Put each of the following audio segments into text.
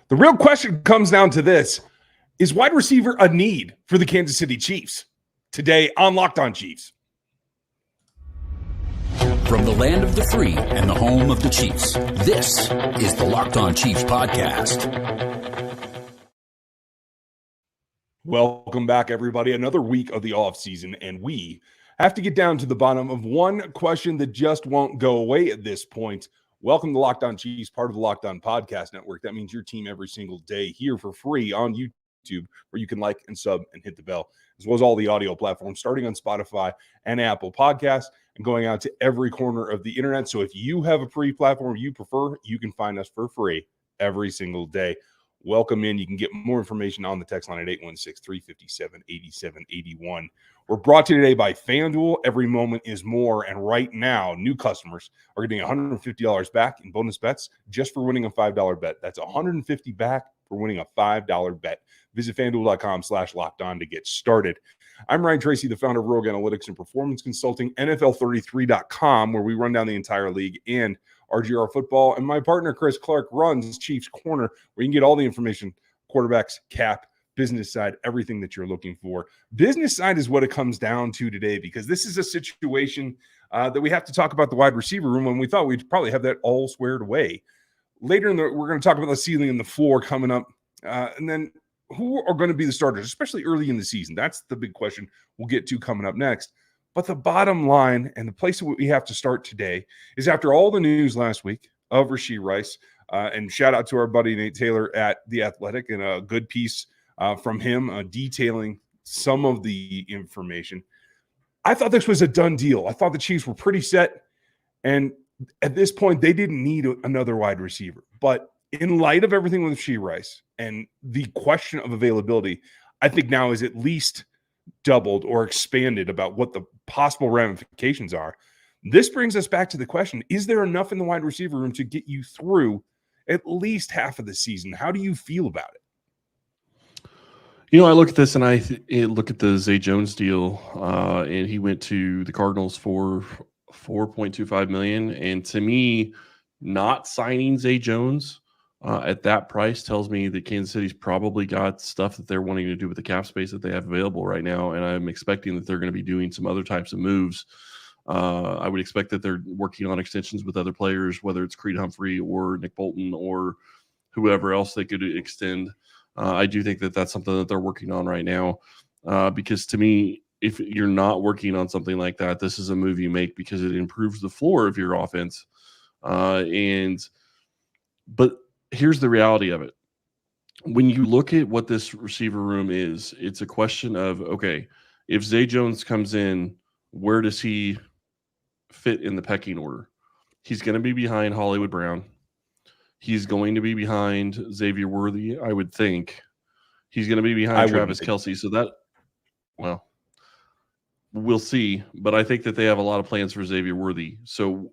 The real question comes down to this. Is wide receiver a need for the Kansas City Chiefs? Today on Locked On Chiefs. From the land of the free and the home of the Chiefs, this is the Locked On Chiefs podcast. Welcome back, everybody. Another week of the offseason, and we have to get down to the bottom of one question that just won't go away at this point. Welcome to Locked On Chiefs, part of the Locked On Podcast Network. That means your team every single day here for free on YouTube, where you can like and sub and hit the bell, as well as all the audio platforms, starting on Spotify and Apple Podcasts and going out to every corner of the internet. So if you have a free platform you prefer, you can find us for free every single day. Welcome in. You can get more information on the text line at 816-357-8781. We're brought to you today by FanDuel. Every moment is more. And right now, new customers are getting $150 back in bonus bets just for winning a $5 bet. That's $150 back for winning a $5 bet. Visit FanDuel.com/lockedon to get started. I'm Ryan Tracy, the founder of Rogue Analytics and Performance Consulting, NFL33.com, where we run down the entire league, and RGR Football. And my partner, Chris Clark, runs Chiefs Corner, where you can get all the information, quarterbacks, cap, business side, everything that you're looking for. Business side is what it comes down to today, because this is a situation that we have to talk about the wide receiver room when we thought we'd probably have that all squared away. Later we're going to talk about the ceiling and the floor coming up, and then who are going to be the starters, especially early in the season. That's the big question we'll get to coming up next. But the bottom line, and the place that we have to start today, is after all the news last week of Rashee Rice, and shout out to our buddy Nate Taylor at The Athletic, and a good piece from him detailing some of the information. I thought this was a done deal. I thought the Chiefs were pretty set, and at this point, they didn't need another wide receiver. But in light of everything with Rashee Rice and the question of availability, I think now is at least doubled or expanded about what the possible ramifications are. This brings us back to the question, is there enough in the wide receiver room to get you through at least half of the season? How do you feel about it? You know, I look at this and I look at the Zay Jones deal, and he went to the Cardinals for $4.25 million. And to me, not signing Zay Jones at that price tells me that Kansas City's probably got stuff that they're wanting to do with the cap space that they have available right now. And I'm expecting that they're going to be doing some other types of moves. I would expect that they're working on extensions with other players, whether it's Creed Humphrey or Nick Bolton or whoever else they could extend. I do think that that's something that they're working on right now, because to me, if you're not working on something like that, this is a move you make because it improves the floor of your offense. But here's the reality of it. When you look at what this receiver room is, it's a question of, okay, if Zay Jones comes in, where does he fit in the pecking order? He's going to be behind Hollywood Brown. He's going to be behind Xavier Worthy, I would think. He's going to be behind Travis Kelce. So that, well, we'll see. But I think that they have a lot of plans for Xavier Worthy. So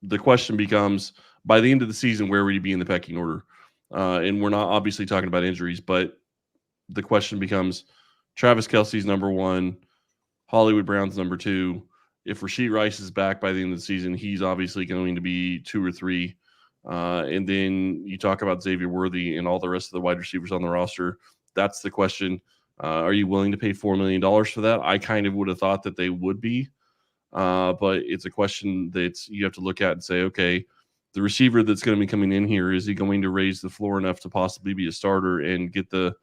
the question becomes, by the end of the season, where would he be in the pecking order? And we're not obviously talking about injuries, but the question becomes, Travis Kelce's number one, Hollywood Brown's number two. If Rashee Rice is back by the end of the season, he's obviously going to be 2 or 3. And then you talk about Xavier Worthy and all the rest of the wide receivers on the roster. That's the question. Are you willing to pay $4 million for that? I kind of would have thought that they would be. But it's a question that you have to look at and say, okay, the receiver that's going to be coming in here, is he going to raise the floor enough to possibly be a starter and get the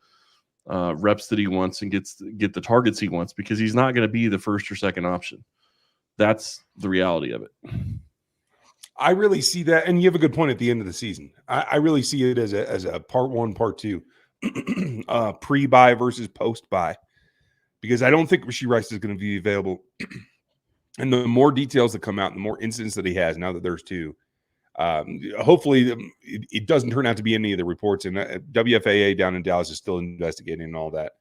reps that he wants and get the targets he wants? Because he's not going to be the first or second option. That's the reality of it. I really see that, and you have a good point at the end of the season. I really see it as a part one, part two, pre-buy versus post-buy, because I don't think Rashee Rice is going to be available. And the more details that come out, the more incidents that he has, now that there's 2, hopefully it doesn't turn out to be any of the reports. And WFAA down in Dallas is still investigating and all that.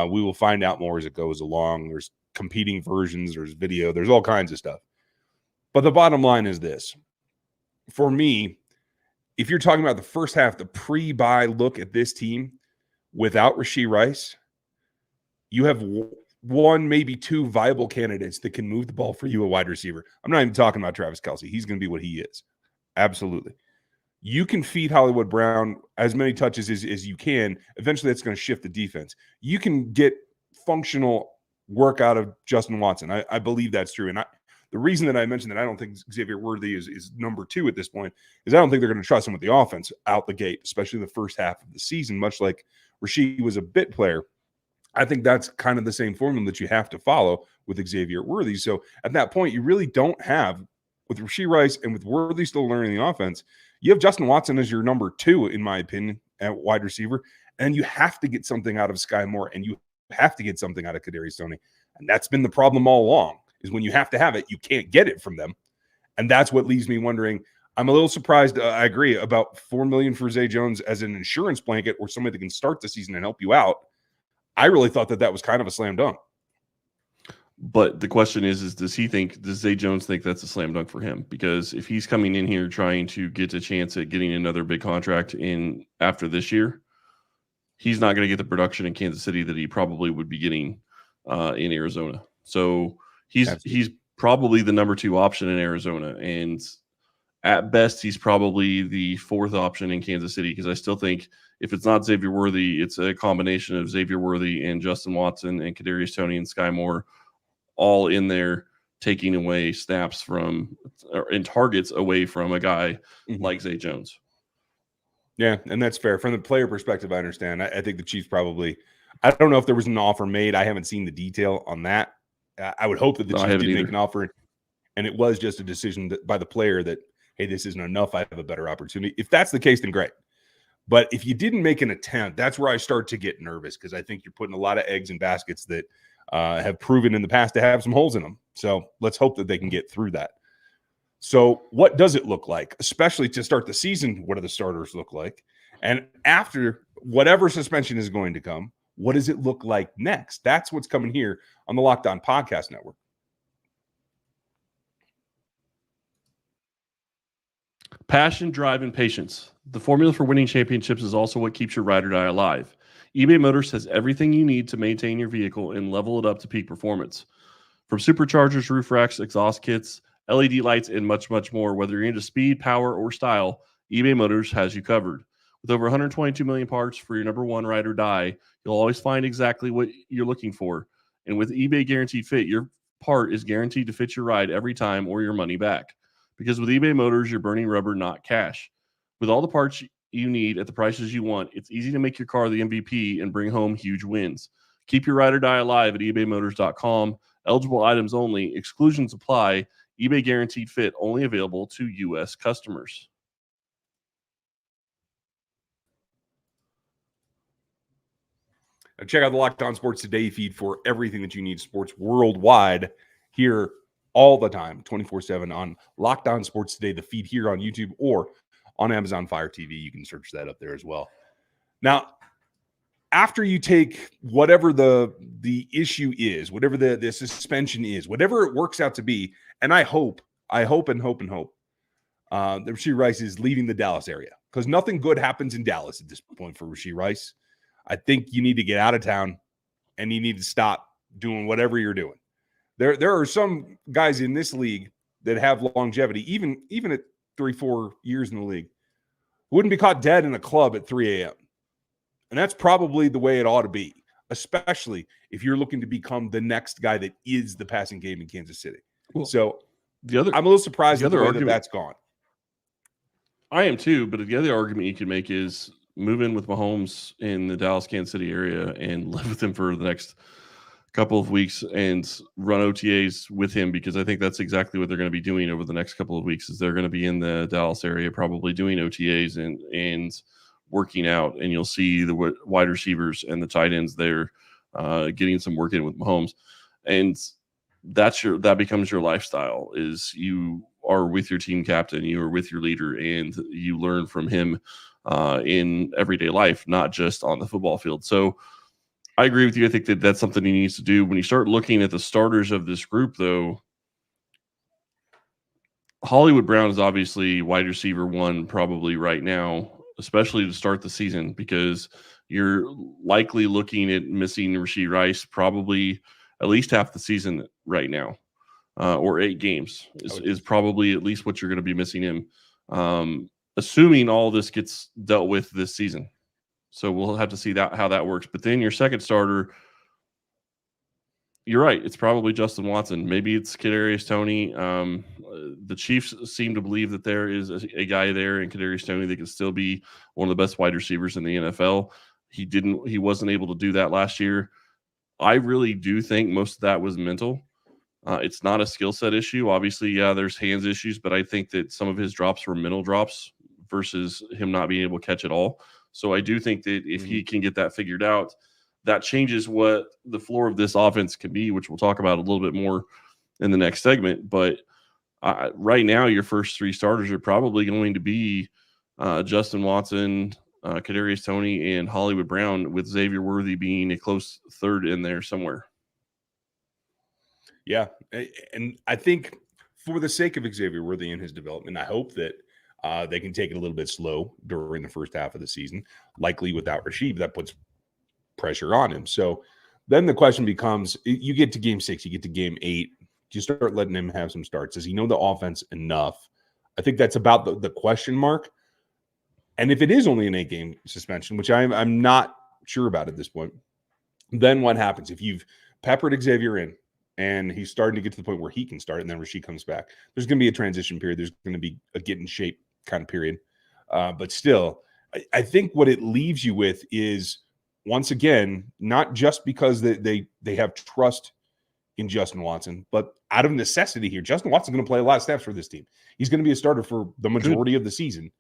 We will find out more as it goes along. There's competing versions, there's video, there's all kinds of stuff. But the bottom line is this. For me, if you're talking about the first half, the pre-buy look at this team without Rashee Rice, you have one, maybe 2 viable candidates that can move the ball for you, a wide receiver. I'm not even talking about Travis Kelce. He's going to be what he is. Absolutely. You can feed Hollywood Brown as many touches as you can. Eventually, that's going to shift the defense. You can get functional work out of Justin Watson. I believe that's true. And the reason that I mentioned that I don't think Xavier Worthy is number 2 at this point is I don't think they're going to trust him with the offense out the gate, especially the first half of the season, much like Rasheed was a bit player. I think that's kind of the same formula that you have to follow with Xavier Worthy. So at that point, you really don't have, with Rasheed Rice and with Worthy still learning the offense, you have Justin Watson as your number 2, in my opinion, at wide receiver, and you have to get something out of Sky Moore, and you have to get something out of Kadarius Toney. And that's been the problem all along, is when you have to have it, you can't get it from them. And that's what leaves me wondering. I'm a little surprised, I agree, about $4 million for Zay Jones as an insurance blanket or somebody that can start the season and help you out. I really thought that was kind of a slam dunk. But the question is does Zay Jones think that's a slam dunk for him? Because if he's coming in here trying to get a chance at getting another big contract in after this year, he's not going to get the production in Kansas City that he probably would be getting in Arizona. So he's probably the number 2 option in Arizona. And at best, he's probably the 4th option in Kansas City, because I still think if it's not Xavier Worthy, it's a combination of Xavier Worthy and Justin Watson and Kadarius Toney and Sky Moore all in there taking away snaps from and targets away from a guy like Zay Jones. Yeah, and that's fair. From the player perspective, I understand. I think the Chiefs probably – I don't know if there was an offer made. I haven't seen the detail on that. I would hope that the Chiefs did make an offer, and it was just a decision by the player that, hey, this isn't enough. I have a better opportunity. If that's the case, then great. But if you didn't make an attempt, that's where I start to get nervous, because I think you're putting a lot of eggs in baskets that have proven in the past to have some holes in them. So let's hope that they can get through that. So what does it look like, especially to start the season? What do the starters look like? And after whatever suspension is going to come, what does it look like next? That's what's coming here on the Locked On Podcast Network. Passion, drive, and patience. The formula for winning championships is also what keeps your ride or die alive. eBay Motors has everything you need to maintain your vehicle and level it up to peak performance. From superchargers, roof racks, exhaust kits, LED lights, and much, much more. Whether you're into speed, power, or style, eBay Motors has you covered. With over 122 million parts for your number 1 ride or die, you'll always find exactly what you're looking for. And with eBay Guaranteed Fit, your part is guaranteed to fit your ride every time or your money back. Because with eBay Motors, you're burning rubber, not cash. With all the parts you need at the prices you want, it's easy to make your car the MVP and bring home huge wins. Keep your ride or die alive at ebaymotors.com. Eligible items only. Exclusions apply. eBay Guaranteed Fit only available to U.S. customers. Check out the Locked On Sports Today feed for everything that you need sports worldwide here all the time, 24/7 on Locked On Sports Today, the feed here on YouTube or on Amazon Fire TV. You can search that up there as well. Now, after you take whatever the issue is, whatever the suspension is, whatever it works out to be, and I hope that Rasheed Rice is leaving the Dallas area, because nothing good happens in Dallas at this point for Rasheed Rice. I think you need to get out of town, and you need to stop doing whatever you're doing. There are some guys in this league that have longevity, even at 3-4 years in the league, who wouldn't be caught dead in a club at 3 a.m. And that's probably the way it ought to be, especially if you're looking to become the next guy that is the passing game in Kansas City. Well, so I'm a little surprised at the way that's gone. I am too, but the other argument you can make is move in with Mahomes in the Dallas-Kansas City area and live with him for the next couple of weeks and run OTAs with him, because I think that's exactly what they're going to be doing over the next couple of weeks. Is they're going to be in the Dallas area, probably doing OTAs and working out, and you'll see the wide receivers and the tight ends there getting some work in with Mahomes, and that becomes your lifestyle. Is you are with your team captain, you are with your leader, and you learn from him in everyday life, not just on the football field. So I agree with you. I think that that's something he needs to do. When you start looking at the starters of this group, though, Hollywood Brown is obviously wide receiver 1 probably right now, especially to start the season, because you're likely looking at missing Rasheed Rice probably at least half the season right now, or 8 games is probably at least what you're going to be missing him. assuming all this gets dealt with this season. So we'll have to see how that works. But then your second starter, you're right. It's probably Justin Watson. Maybe it's Kadarius Toney. The Chiefs seem to believe that there is a guy there in Kadarius Toney that can still be one of the best wide receivers in the NFL. He wasn't able to do that last year. I really do think most of that was mental. It's not a skill set issue. Obviously, yeah, there's hands issues, but I think that some of his drops were mental drops versus him not being able to catch it all. So I do think that if he can get that figured out, that changes what the floor of this offense can be, which we'll talk about a little bit more in the next segment. But right now, your first three starters are probably going to be Justin Watson, Kadarius Toney, and Hollywood Brown, with Xavier Worthy being a close third in there somewhere. Yeah, and I think for the sake of Xavier Worthy and his development, I hope that they can take it a little bit slow during the first half of the season, likely without Rasheed. That puts pressure on him. So then the question becomes, you get to game 6, you get to game 8, you start letting him have some starts. Does he know the offense enough? I think that's about the question mark. And if it is only an 8-game suspension, which I'm not sure about at this point, then what happens? If you've peppered Xavier in and he's starting to get to the point where he can start and then Rasheed comes back, there's going to be a transition period. There's going to be a get in shape kind of period. But still, I think what it leaves you with is, once again, not just because they have trust in Justin Watson, but out of necessity here, Justin Watson's going to play a lot of snaps for this team. He's going to be a starter for the majority of the season,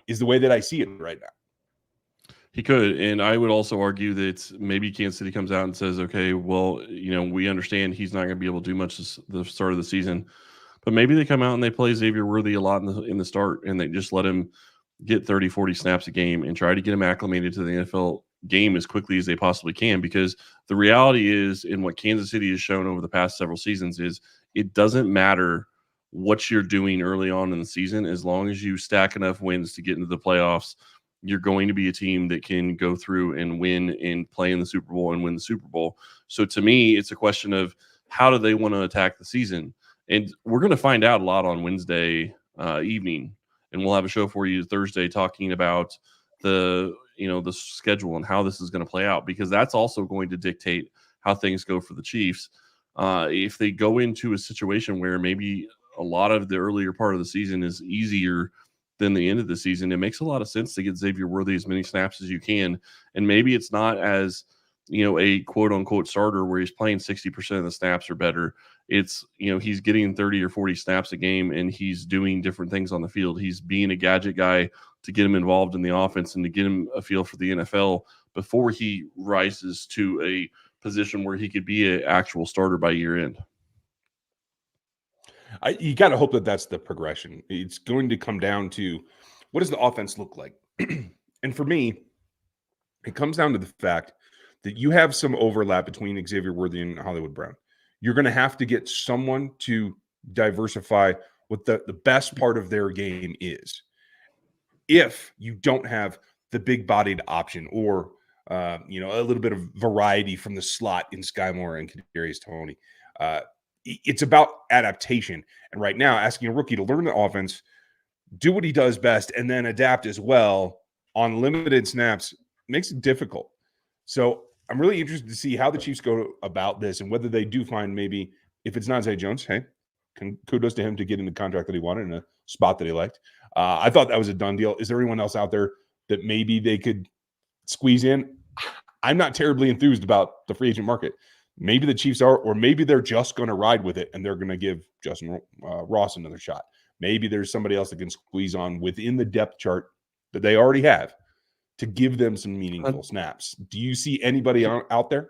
is the way that I see it right now. He could, and I would also argue that maybe Kansas City comes out and says, okay, well, we understand he's not going to be able to do much the start of the season, but maybe they come out and they play Xavier Worthy a lot in the start, and they just let him get 30, 40 snaps a game and try to get him acclimated to the NFL game as quickly as they possibly can, because the reality is, in what Kansas City has shown over the past several seasons, is it doesn't matter what you're doing early on in the season. As long as you stack enough wins to get into the playoffs, you're going to be a team that can go through and win and play in the Super Bowl and win the Super Bowl. So to me, it's a question of how do they want to attack the season? And we're going to find out a lot on Wednesday evening, and we'll have a show for you Thursday talking about the schedule and how this is going to play out, because that's also going to dictate how things go for the Chiefs. If they go into a situation where maybe a lot of the earlier part of the season is easier than the end of the season, it makes a lot of sense to get Xavier Worthy as many snaps as you can. And maybe it's not as, a quote unquote starter where he's playing 60% of the snaps or better. It's, he's getting 30 or 40 snaps a game and he's doing different things on the field. He's being a gadget guy to get him involved in the offense and to get him a feel for the NFL before he rises to a position where he could be an actual starter by year end. You got to hope that that's the progression. It's going to come down to, what does the offense look like? And for me, it comes down to the fact that you have some overlap between Xavier Worthy and Hollywood Brown. You're going to have to get someone to diversify what the best part of their game is. If you don't have the big-bodied option or, a little bit of variety from the slot in Sky Moore and Kadarius Toney, it's about adaptation. And right now, asking a rookie to learn the offense, do what he does best, and then adapt as well on limited snaps makes it difficult. So I'm really interested to see how the Chiefs go about this and whether they do find, maybe, if it's not Zay Jones, hey, kudos to him to get in the contract that he wanted in a spot that he liked. I thought that was a done deal. Is there anyone else out there that maybe they could squeeze in? I'm not terribly enthused about the free agent market. Maybe the Chiefs are, or maybe they're just going to ride with it and they're going to give Justin Ross another shot. Maybe there's somebody else that can squeeze on within the depth chart that they already have to give them some meaningful snaps. Do you see anybody out there?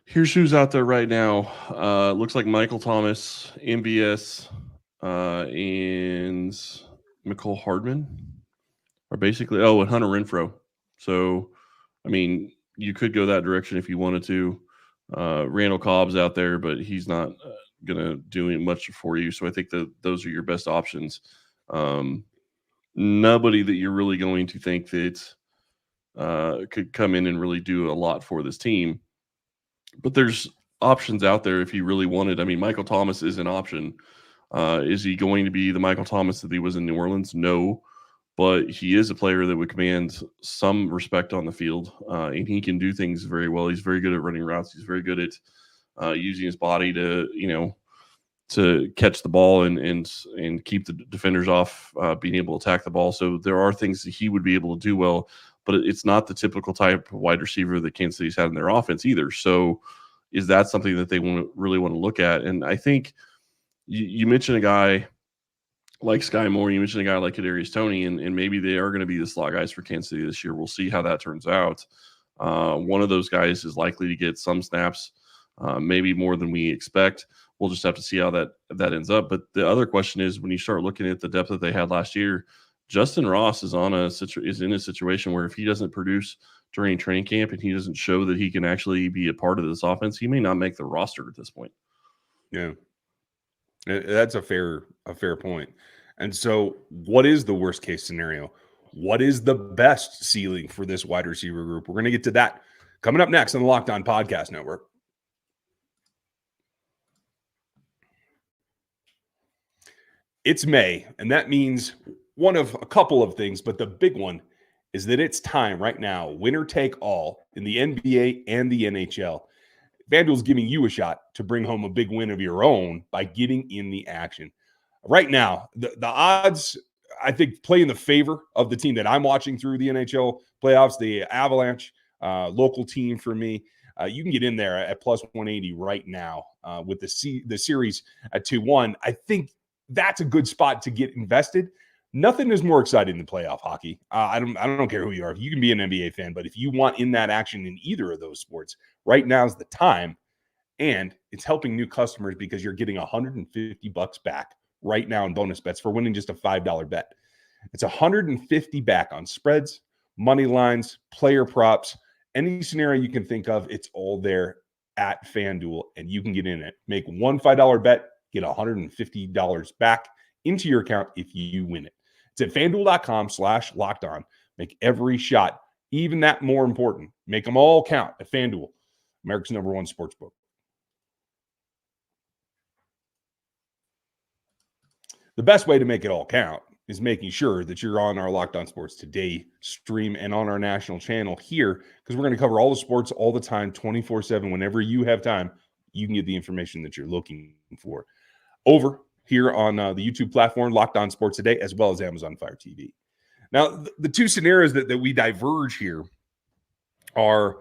Here's who's out there right now. Looks like Michael Thomas, MBS, and Mecole Hardman are basically, and Hunter Renfrow. So, you could go that direction if you wanted to. Randall Cobb's out there, but he's not going to do much for you. So I think that those are your best options. Nobody that you're really going to think that could come in and really do a lot for this team. But there's options out there if you really wanted. Michael Thomas is an option. Is he going to be the Michael Thomas that he was in New Orleans? No. but he is a player that would command some respect on the field, and he can do things very well. He's very good at running routes. He's very good at using his body to catch the ball and keep the defenders off being able to attack the ball. So there are things that he would be able to do well, but it's not the typical type of wide receiver that Kansas City's had in their offense either. So is that something that they really want to look at? And I think you mentioned a guy like Sky Moore, you mentioned a guy like Kadarius Toney, and maybe they are going to be the slot guys for Kansas City this year. We'll see how that turns out. One of those guys is likely to get some snaps, maybe more than we expect. We'll just have to see how that ends up. But the other question is, when you start looking at the depth that they had last year, Justin Ross is in a situation where if he doesn't produce during training camp and he doesn't show that he can actually be a part of this offense, he may not make the roster at this point. Yeah, that's a fair point. And so, what is the worst case scenario? What is the best ceiling for this wide receiver group? We're going to get to that coming up next on the Locked On Podcast Network. It's May, and that means one of a couple of things, but the big one is that it's time right now, winner take all in the NBA and the NHL. FanDuel's giving you a shot to bring home a big win of your own by getting in the action. Right now, the odds, I think, play in the favor of the team that I'm watching through the NHL playoffs, the Avalanche, local team for me. You can get in there at plus 180 right now with the series at 2-1. I think that's a good spot to get invested. Nothing is more exciting than playoff hockey. I don't care who you are. You can be an NBA fan, but if you want in that action in either of those sports, right now is the time. And it's helping new customers because you're getting $150 back right now in bonus bets for winning just a $5 bet. It's $150 back on spreads, money lines, player props, any scenario you can think of. It's all there at FanDuel, and you can get in it. Make one $5 bet, get $150 back into your account if you win it. It's at FanDuel.com/lockedon. Make every shot even that more important. Make them all count at FanDuel, America's #1 sportsbook. The best way to make it all count is making sure that you're on our Locked On Sports Today stream and on our national channel here, because we're going to cover all the sports all the time, 24/7. Whenever you have time, you can get the information that you're looking for over here on the YouTube platform, Locked On Sports Today, as well as Amazon Fire TV. Now, the two scenarios that we diverge here are,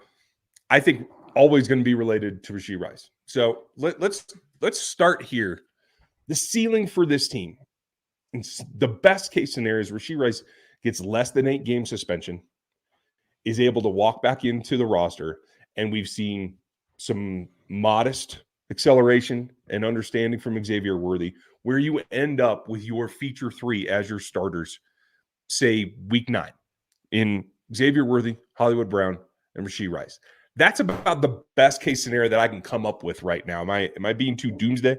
I think, always going to be related to Rashee Rice. So let's start here. The ceiling for this team, the best case scenario is Rashee Rice gets less than 8-game suspension, is able to walk back into the roster, and we've seen some modest acceleration and understanding from Xavier Worthy, where you end up with your feature 3 as your starters, say week 9, in Xavier Worthy, Hollywood Brown, and Rashee Rice. That's about the best case scenario that I can come up with right now. Am I being too doomsday?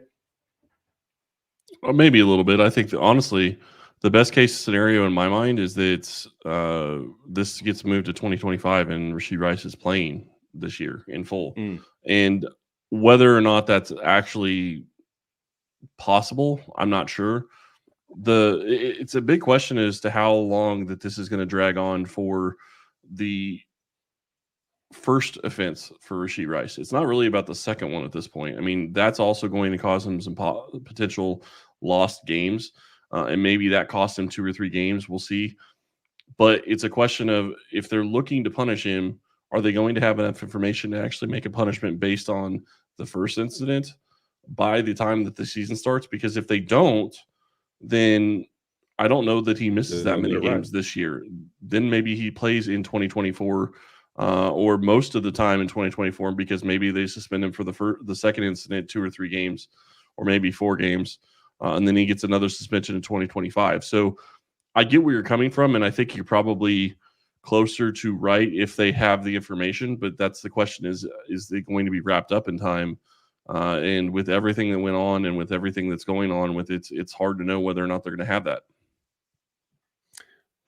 Or maybe a little bit. I think that, honestly, the best case scenario in my mind is that this gets moved to 2025 and Rashee Rice is playing this year in full. And whether or not that's actually possible, I'm not sure. It's a big question as to how long that this is going to drag on for the first offense for Rashee Rice. It's not really about the second one at this point. I mean, that's also going to cause him some potential lost games, and maybe that cost him 2 or 3 games. We'll see. But it's a question of, if they're looking to punish him, are they going to have enough information to actually make a punishment based on the first incident by the time that the season starts? Because if they don't, then I don't know that he misses that many games this year. Then maybe he plays in 2024 or most of the time in 2024, because maybe they suspend him for the second incident 2 or 3 games, or maybe 4 games, and then he gets another suspension in 2025. So I get where you're coming from, and I think you're probably closer to right if they have the information. But that's the question: is it going to be wrapped up in time? And with everything that went on and with everything that's going on with it, it's hard to know whether or not they're going to have that.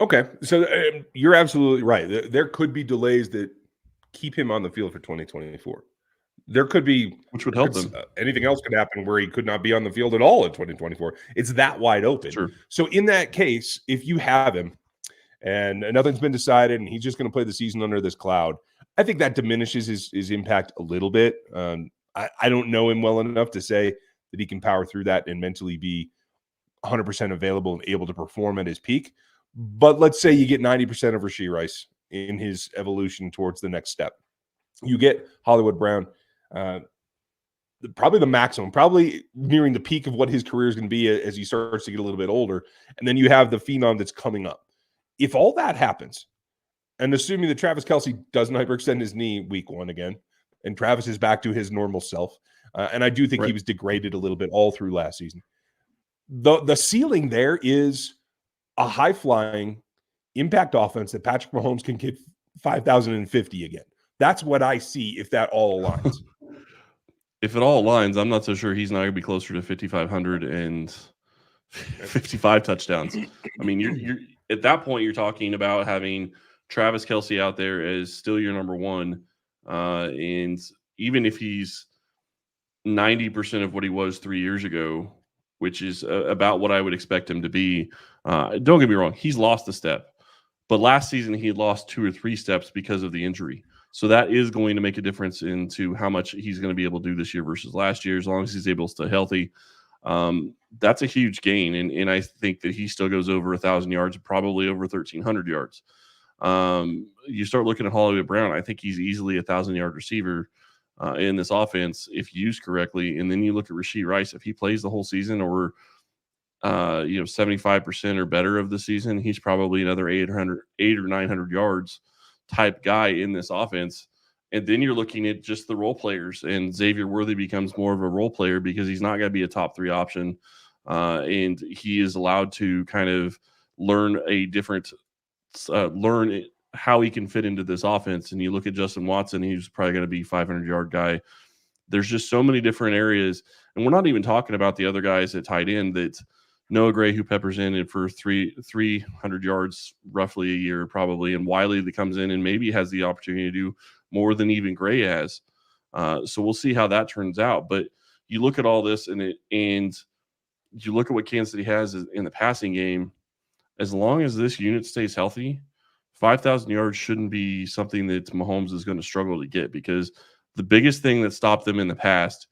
Okay, so you're absolutely right. There could be delays that keep him on the field for 2024. There could be, which would help them. Anything else could happen where he could not be on the field at all in 2024. It's that wide open. Sure. So in that case, if you have him, and nothing's been decided, and he's just going to play the season under this cloud. I think that diminishes his impact a little bit. I don't know him well enough to say that he can power through that and mentally be 100% available and able to perform at his peak. But let's say you get 90% of Rashee Rice in his evolution towards the next step. You get Hollywood Brown, probably the maximum, probably nearing the peak of what his career is going to be as he starts to get a little bit older. And then you have the phenom that's coming up. If all that happens, and assuming that Travis Kelce doesn't hyperextend his knee week 1 again, and Travis is back to his normal self, and I do think he was degraded a little bit all through last season. The ceiling there is a high-flying impact offense that Patrick Mahomes can get 5,050 again. That's what I see if that all aligns. If it all aligns, I'm not so sure he's not going to be closer to 5,500 and 55 touchdowns. I mean, you're at that point, you're talking about having Travis Kelce out there as still your number one. And even if he's 90% of what he was 3 years ago, which is about what I would expect him to be, don't get me wrong, he's lost a step. But last season, he had lost 2 or 3 steps because of the injury. So that is going to make a difference into how much he's going to be able to do this year versus last year, as long as he's able to stay healthy. That's a huge gain. And I think that he still goes over 1,000 yards, probably over 1,300 yards. You start looking at Hollywood Brown, I think he's easily a 1,000-yard receiver in this offense if used correctly. And then you look at Rashee Rice, if he plays the whole season or 75% or better of the season, he's probably another 8 or 900 yards type guy in this offense. And then you're looking at just the role players, and Xavier Worthy becomes more of a role player because he's not going to be a top 3 option. And he is allowed to kind of learn learn how he can fit into this offense. And you look at Justin Watson, he's probably going to be 500-yard guy. There's just so many different areas. And we're not even talking about the other guys at tight end that Noah Gray, who peppers in for 300 yards roughly a year probably, and Wiley that comes in and maybe has the opportunity to do more than even Gray has. So we'll see how that turns out. But you look at all this and you look at what Kansas City has in the passing game. As long as this unit stays healthy, 5,000 yards shouldn't be something that Mahomes is going to struggle to get, because the biggest thing that stopped them in the past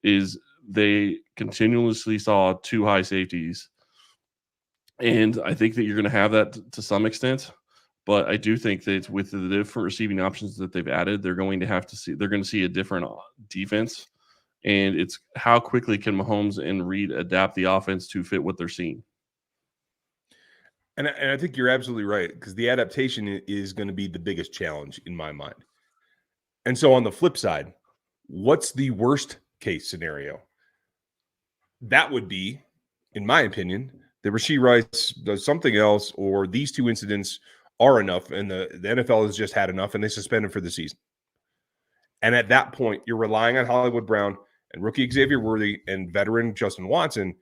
is they continuously saw 2 high safeties. And I think that you're going to have that to some extent. But I do think that with the different receiving options that they've added, they're going to see a different defense. And it's how quickly can Mahomes and Reed adapt the offense to fit what they're seeing. And I think you're absolutely right, because the adaptation is going to be the biggest challenge in my mind. And so on the flip side, what's the worst case scenario? That would be, in my opinion, that Rashee Rice does something else, or these 2 incidents are enough, and the NFL has just had enough, and they suspend him for the season. And at that point, you're relying on Hollywood Brown and rookie Xavier Worthy and veteran Justin Watson,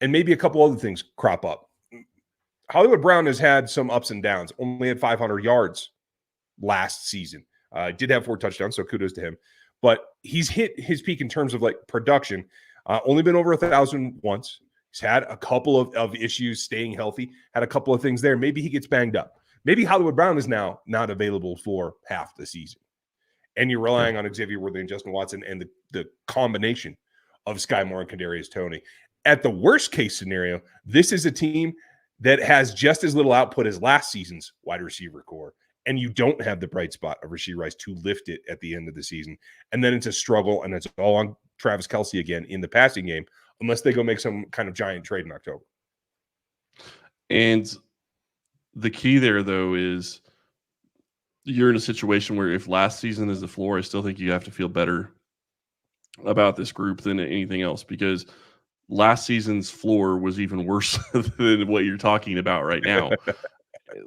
and maybe a couple other things crop up. Hollywood Brown has had some ups and downs, only had 500 yards last season. Did have 4 touchdowns, so kudos to him. But he's hit his peak in terms of production. Only been over 1,000 once. He's had a couple of issues staying healthy, had a couple of things there. Maybe he gets banged up. Maybe Hollywood Brown is now not available for half the season. And you're relying on Xavier Worthy and Justin Watson and the combination of Sky Moore and Kadarius Toney. At the worst case scenario, this is a team that has just as little output as last season's wide receiver core. And you don't have the bright spot of Rashee Rice to lift it at the end of the season. And then it's a struggle, and it's all on Travis Kelce again in the passing game, unless they go make some kind of giant trade in October. And the key there, though, is you're in a situation where if last season is the floor, I still think you have to feel better about this group than anything else, because last season's floor was even worse than what you're talking about right now.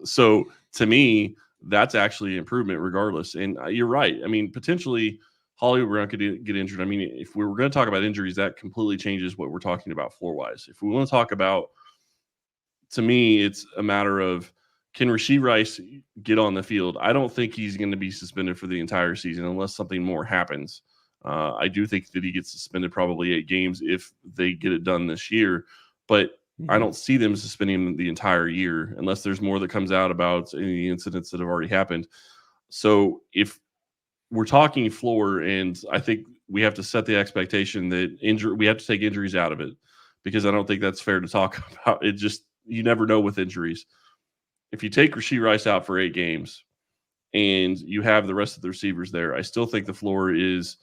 So to me, that's actually improvement regardless. And you're right. I mean, potentially Hollywood Brown could get injured. I mean, if we were going to talk about injuries, that completely changes what we're talking about floor-wise. If we want to talk about, to me, it's a matter of, can Rashee Rice get on the field? I don't think he's going to be suspended for the entire season unless something more happens. I do think that he gets suspended probably 8 games if they get it done this year. But I don't see them suspending the entire year unless there's more that comes out about any incidents that have already happened. So if we're talking floor, and I think we have to set the expectation that we have to take injuries out of it, because I don't think that's fair to talk about. It just, you never know with injuries. If you take Rashee Rice out for 8 games and you have the rest of the receivers there, I still think the floor is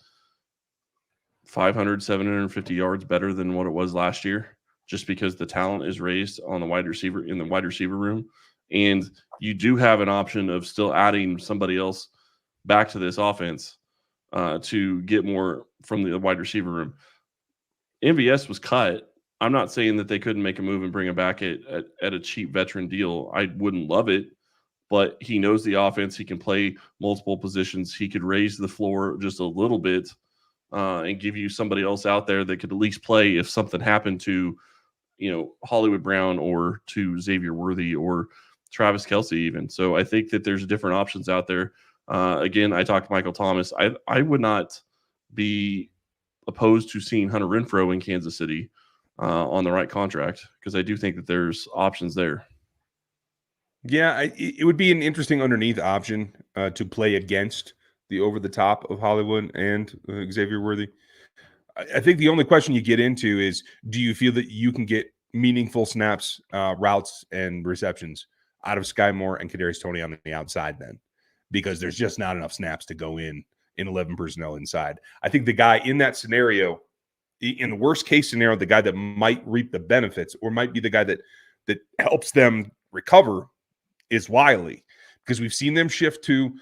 500, 750 yards better than what it was last year, just because the talent is raised on the wide receiver room. And you do have an option of still adding somebody else back to this offense to get more from the wide receiver room. MVS was cut. I'm not saying that they couldn't make a move and bring him back at a cheap veteran deal. I wouldn't love it, but he knows the offense. He can play multiple positions. He could raise the floor just a little bit and give you somebody else out there that could at least play if something happened to, Hollywood Brown or to Xavier Worthy or Travis Kelce even. So I think that there's different options out there. Again, I talked to Michael Thomas. I would not be opposed to seeing Hunter Renfrow in Kansas City on the right contract, because I do think that there's options there. Yeah, it would be an interesting underneath option to play against the over the top of Hollywood and Xavier Worthy. I think the only question you get into is, do you feel that you can get meaningful snaps, routes, and receptions out of Sky Moore and Kadarius Toney on the outside then? Because there's just not enough snaps to go in 11 personnel inside. I think the guy in that scenario, in the worst case scenario, the guy that might reap the benefits or might be the guy that helps them recover is Wiley, because we've seen them shift to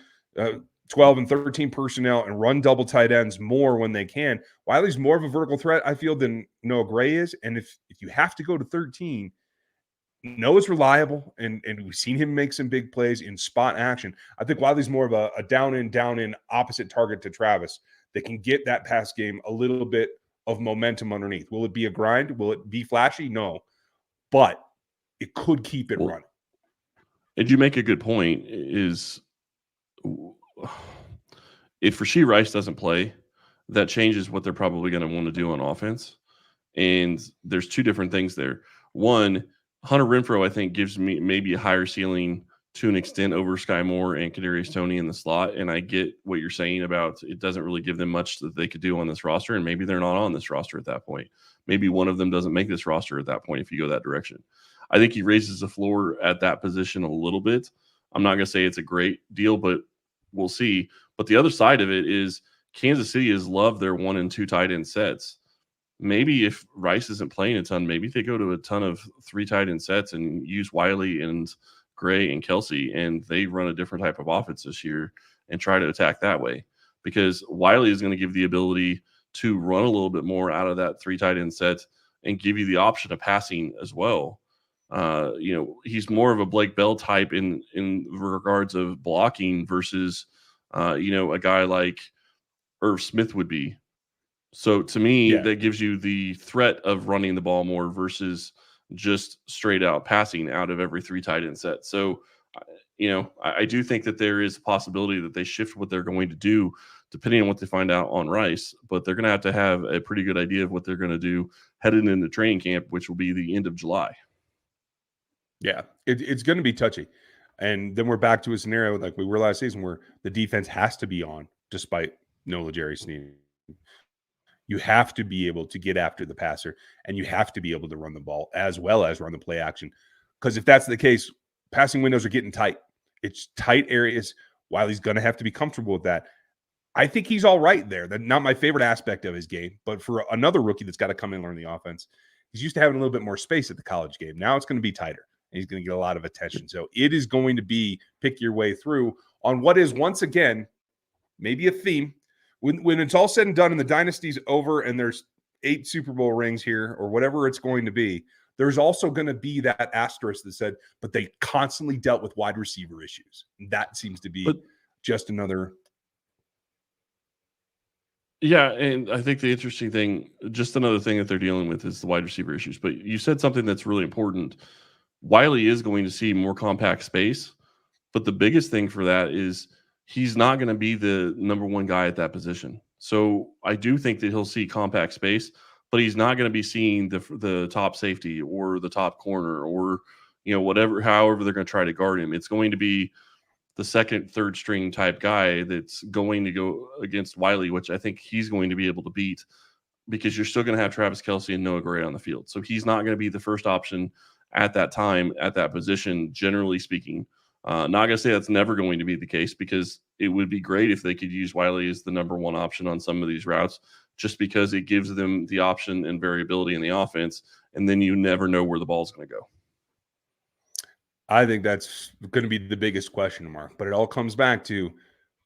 12 and 13 personnel and run double tight ends more when they can. Wiley's more of a vertical threat, I feel, than Noah Gray is. And if you have to go to 13, Noah's reliable, and we've seen him make some big plays in spot action. I think Wiley's more of a down in opposite target to Travis that can get that pass game a little bit of momentum underneath. Will it be a grind? Will it be flashy? No. But it could keep it running. And you make a good point, is if Rashee Rice doesn't play, that changes what they're probably going to want to do on offense. And there's 2 different things there. One, Hunter Renfrow, I think, gives me maybe a higher ceiling to an extent over Sky Moore and Kadarius Toney in the slot. And I get what you're saying about it doesn't really give them much that they could do on this roster. And maybe they're not on this roster at that point. Maybe one of them doesn't make this roster at that point if you go that direction. I think he raises the floor at that position a little bit. I'm not going to say it's a great deal, but we'll see. But the other side of it is Kansas City has loved their 1 and 2 tight end sets. Maybe if Rice isn't playing a ton, maybe they go to a ton of 3 tight end sets and use Wiley and Gray and Kelce, and they run a different type of offense this year and try to attack that way. Because Wiley is going to give the ability to run a little bit more out of that 3 tight end set and give you the option of passing as well. He's more of a Blake Bell type in regards of blocking versus, a guy like Irv Smith would be. So to me, that gives you the threat of running the ball more versus just straight out passing out of every 3 tight end set. So, I do think that there is a possibility that they shift what they're going to do depending on what they find out on Rice, but they're going to have a pretty good idea of what they're going to do headed into training camp, which will be the end of July. Yeah, it's going to be touchy. And then we're back to a scenario like we were last season where the defense has to be on despite no L'Jarius Sneed. You have to be able to get after the passer, and you have to be able to run the ball as well as run the play action. Because if that's the case, passing windows are getting tight. It's tight areas. Wiley's going to have to be comfortable with that. I think he's all right there. That's not my favorite aspect of his game, but for another rookie that's got to come in and learn the offense, he's used to having a little bit more space at the college game. Now it's going to be tighter, and he's going to get a lot of attention. So it is going to be pick your way through on what is, once again, maybe a theme. When it's all said and done and the dynasty's over and there's 8 Super Bowl rings here or whatever it's going to be, there's also going to be that asterisk that said, but they constantly dealt with wide receiver issues. And that seems to be just another. Yeah, and I think the interesting thing, just another thing that they're dealing with is the wide receiver issues. But you said something that's really important. Wiley is going to see more compact space, but the biggest thing for that is he's not going to be the number 1 guy at that position. So I do think that he'll see compact space, but he's not going to be seeing the top safety or the top corner or, however they're going to try to guard him. It's going to be the second, third string type guy that's going to go against Wiley, which I think he's going to be able to beat, because you're still going to have Travis Kelce and Noah Gray on the field. So he's not going to be the first option at that time, at that position, generally speaking. Not going to say that's never going to be the case, because it would be great if they could use Wiley as the number one option on some of these routes, just because it gives them the option and variability in the offense, and then you never know where the ball's going to go. I think that's going to be the biggest question mark, but it all comes back to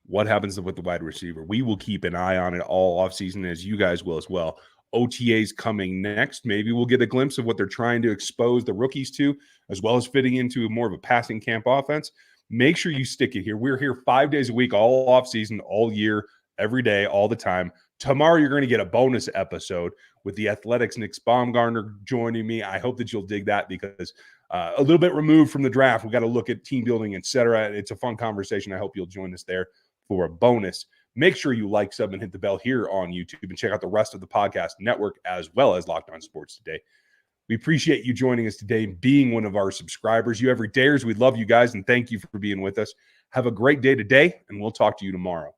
what happens with the wide receiver. We will keep an eye on it all offseason, as you guys will as well. OTAs coming next. Maybe we'll get a glimpse of what they're trying to expose the rookies to, as well as fitting into more of a passing camp offense. Make sure you stick it here. We're here 5 days a week, all offseason, all year, every day, all the time. Tomorrow, you're going to get a bonus episode with the Athletics' Nick Baumgartner joining me. I hope that you'll dig that, because a little bit removed from the draft, we got to look at team building, etc. It's a fun conversation. I hope you'll join us there for a bonus. Make sure you like, sub, and hit the bell here on YouTube, and check out the rest of the podcast network, as well as Locked On Sports Today. We appreciate you joining us today, being one of our subscribers. You everydayers, we love you guys, and thank you for being with us. Have a great day today, and we'll talk to you tomorrow.